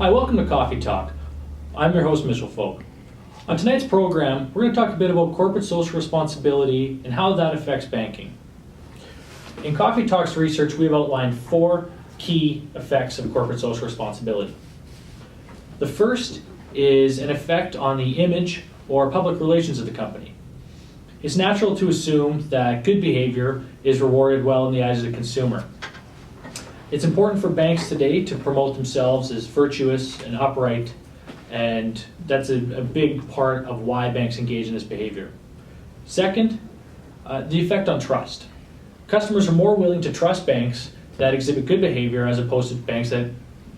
Hi, welcome to Coffee Talk. I'm your host, Mitch. On tonight's program, we're going to talk a bit about corporate social responsibility and how that affects banking. In Coffee Talk's research, we've outlined 4 key effects of corporate social responsibility. The first is an effect on the image or public relations of the company. It's natural to assume that good behavior is rewarded well in the eyes of the consumer. It's important for banks today to promote themselves as virtuous and upright, and that's a big part of why banks engage in this behavior. Second, the effect on trust. Customers are more willing to trust banks that exhibit good behavior as opposed to banks that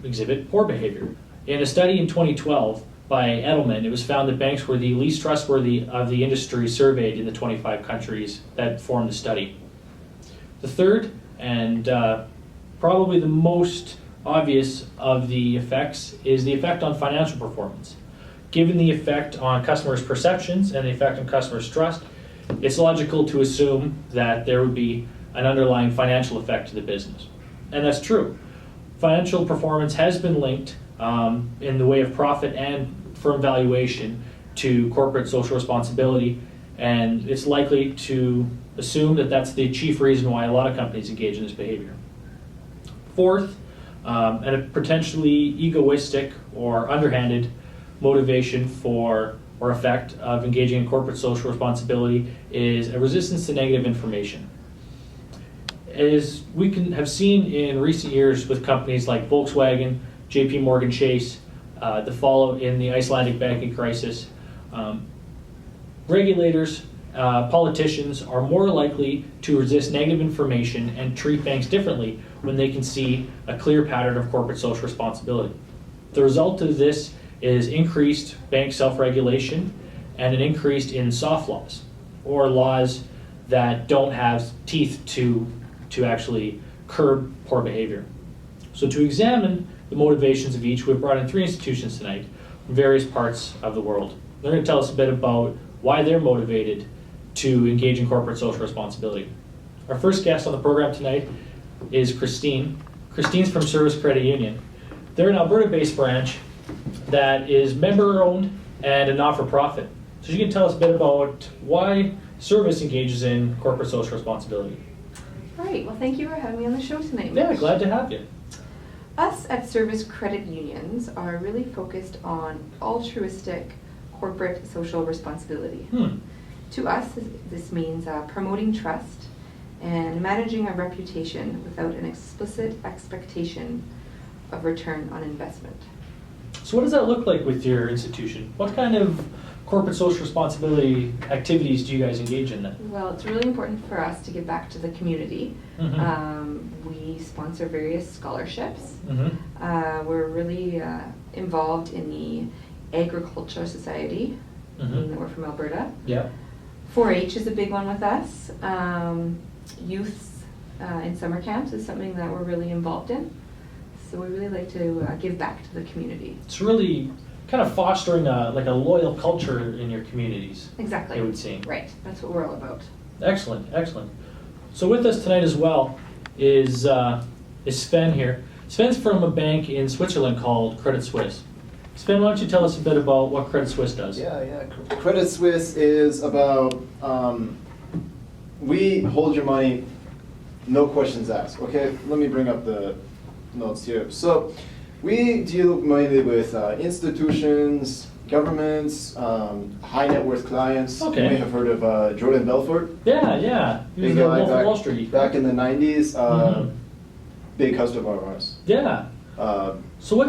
exhibit poor behavior. In a study in 2012 by Edelman, it was found that banks were the least trustworthy of the industry surveyed in the 25 countries that formed the study. The third, and probably the most obvious of the effects, is the effect on financial performance. Given the effect on customers' perceptions and the effect on customers' trust, it's logical to assume that there would be an underlying financial effect to the business. And that's true. Financial performance has been linked in the way of profit and firm valuation to corporate social responsibility, and it's likely to assume that that's the chief reason why a lot of companies engage in this behavior. Fourth, and a potentially egoistic or underhanded motivation for or effect of engaging in corporate social responsibility is a resistance to negative information. As we have seen in recent years with companies like Volkswagen, JP Morgan Chase, the fallout in the Icelandic banking crisis, regulators, politicians are more likely to resist negative information and treat banks differently when they can see a clear pattern of corporate social responsibility. The result of this is increased bank self-regulation and an increase in soft laws, or laws that don't have teeth to actually curb poor behavior. So to examine the motivations of each, we've brought in 3 institutions tonight from various parts of the world. They're going to tell us a bit about why they're motivated to engage in corporate social responsibility. Our first guest on the program tonight is Christine. Christine's from Service Credit Union. They're an Alberta-based branch that is member-owned and a not-for-profit. So you can tell us a bit about why Service engages in corporate social responsibility. All right, well, thank you for having me on the show tonight, Yeah, Mitch. glad to have you. Us at Service Credit Unions are really focused on altruistic corporate social responsibility. To us, this means promoting trust and managing a reputation without an explicit expectation of return on investment. So what does that look like with your institution? What kind of corporate social responsibility activities do you guys engage in then? Well, it's really important for us to give back to the community. We sponsor various scholarships. We're really involved in the Agriculture Society, being that we're from Alberta. Yeah. 4-H is a big one with us. Youth in summer camps is something that we're really involved in. So we really like to give back to the community. It's really kind of fostering a loyal culture in your communities. Exactly. It would seem. Right. That's what we're all about. Excellent, excellent. So with us tonight as well is Sven here. Sven's from a bank in Switzerland called Credit Suisse. Sven, why don't you tell us a bit about what Credit Suisse does? Yeah. Credit Suisse is about, we hold your money, no questions asked. Okay, let me bring up the notes here. So we deal mainly with institutions, governments, high net worth clients. Okay. You may have heard of Jordan Belfort. Yeah. He was Big the guy Wolf of Wall Street. back in the 90s. Big customer of ours. Yeah. So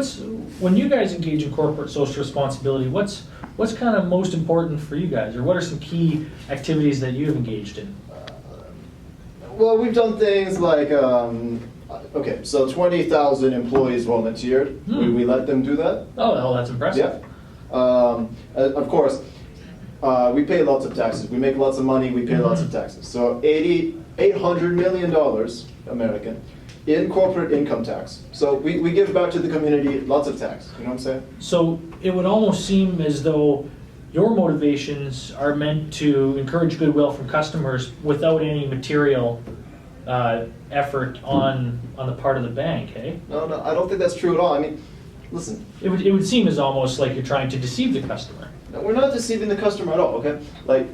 when you guys engage in corporate social responsibility, what's kind of most important for you guys, or what are some key activities that you have engaged in? Well, we've done things like, okay, so 20,000 employees volunteered. We let them do that. Oh, that's impressive. Yeah. Of course, we pay lots of taxes. We make lots of money. We pay lots of taxes. So $800 million American in corporate income tax. So we give back to the community lots of tax. You know what I'm saying? So it would almost seem as though your motivations are meant to encourage goodwill from customers without any material effort on the part of the bank, eh? No, I don't think that's true at all. I mean, listen, It would seem as almost like you're trying to deceive the customer. no, we're not deceiving the customer at all, okay? Like,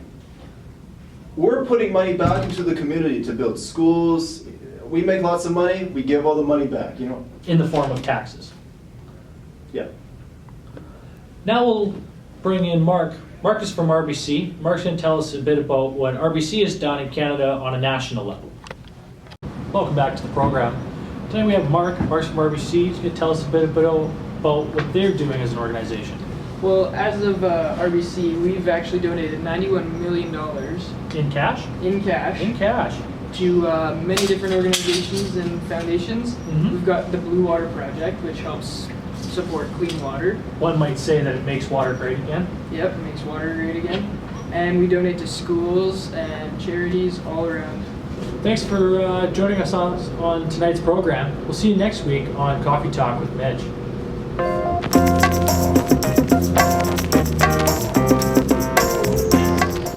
we're putting money back into the community to build schools. We make lots of money, we give all the money back, you know? In the form of taxes. Yeah. Now we'll bring in Mark. Mark is from RBC. Mark's going to tell us a bit about what RBC has done in Canada on a national level. Welcome back to the program. Today we have Mark. Mark's from RBC. He's going to tell us a bit about what they're doing as an organization. Well, as of RBC, we've actually donated $91 million In cash? in cash In cash. to many different organizations and foundations. Mhm. We've got the Blue Water Project, which helps support clean water. One might say that it makes water great again. Yep, it makes water great again. And we donate to schools and charities all around. Thanks for joining us on tonight's program. We'll see you next week on Coffee Talk with Mitch.